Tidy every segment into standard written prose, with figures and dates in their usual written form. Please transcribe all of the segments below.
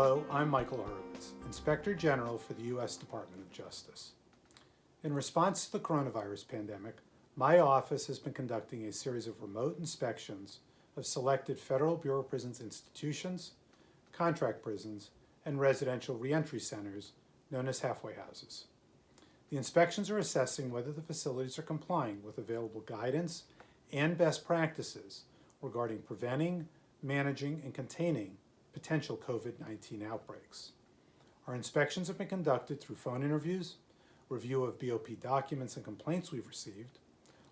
Hello, I'm Michael Horowitz, Inspector General for the U.S. Department of Justice. In response to the coronavirus pandemic, my office has been conducting a series of remote inspections of selected Federal Bureau of Prisons institutions, contract prisons, and residential reentry centers known as halfway houses. The inspections are assessing whether the facilities are complying with available guidance and best practices regarding preventing, managing, and containing potential COVID-19 outbreaks. Our inspections have been conducted through phone interviews, review of BOP documents and complaints we've received,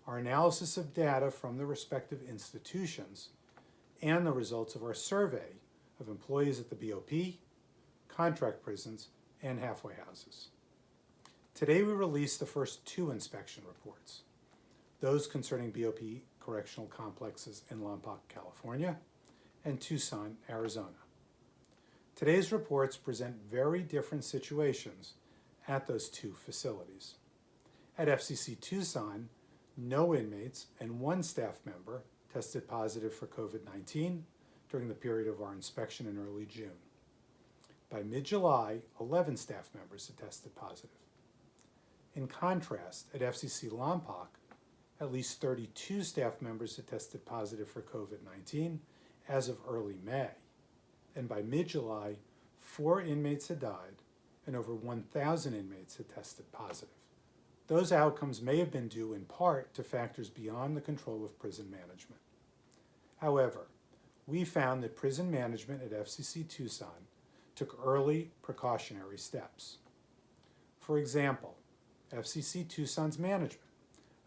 our analysis of data from the respective institutions, and the results of our survey of employees at the BOP, contract prisons, and halfway houses. Today we released the first two inspection reports, those concerning BOP correctional complexes in Lompoc, California, and Tucson, Arizona. Today's reports present very different situations at those two facilities. At FCC Tucson, no inmates and one staff member tested positive for COVID-19 during the period of our inspection in early June. By mid-July, 11 staff members had tested positive. In contrast, at FCC Lompoc, at least 32 staff members had tested positive for COVID-19 as of early May. And by mid-July, 4 inmates had died and over 1,000 inmates had tested positive. Those outcomes may have been due in part to factors beyond the control of prison management. However, we found that prison management at FCC Tucson took early precautionary steps. For example, FCC Tucson's management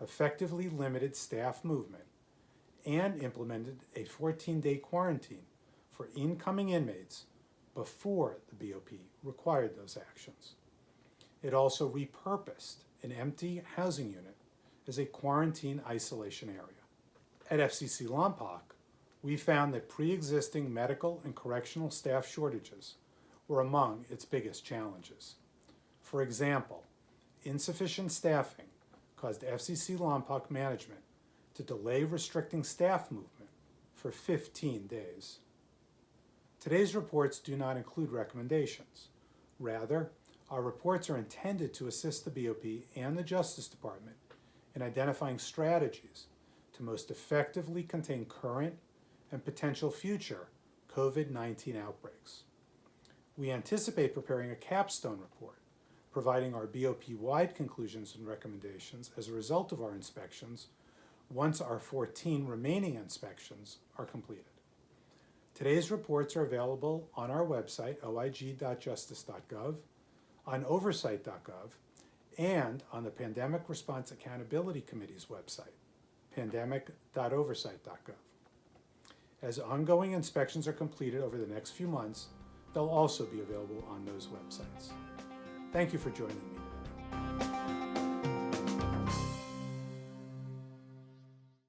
effectively limited staff movement and implemented a 14-day quarantine for incoming inmates before the BOP required those actions. It also repurposed an empty housing unit as a quarantine isolation area. At FCC Lompoc, we found that pre-existing medical and correctional staff shortages were among its biggest challenges. For example, insufficient staffing caused FCC Lompoc management to delay restricting staff movement for 15 days. Today's reports do not include recommendations. Rather, our reports are intended to assist the BOP and the Justice Department in identifying strategies to most effectively contain current and potential future COVID-19 outbreaks. We anticipate preparing a capstone report, providing our BOP-wide conclusions and recommendations as a result of our inspections once our 14 remaining inspections are completed. Today's reports are available on our website, oig.justice.gov, on oversight.gov, and on the Pandemic Response Accountability Committee's website, pandemic.oversight.gov. As ongoing inspections are completed over the next few months, they'll also be available on those websites. Thank you for joining me.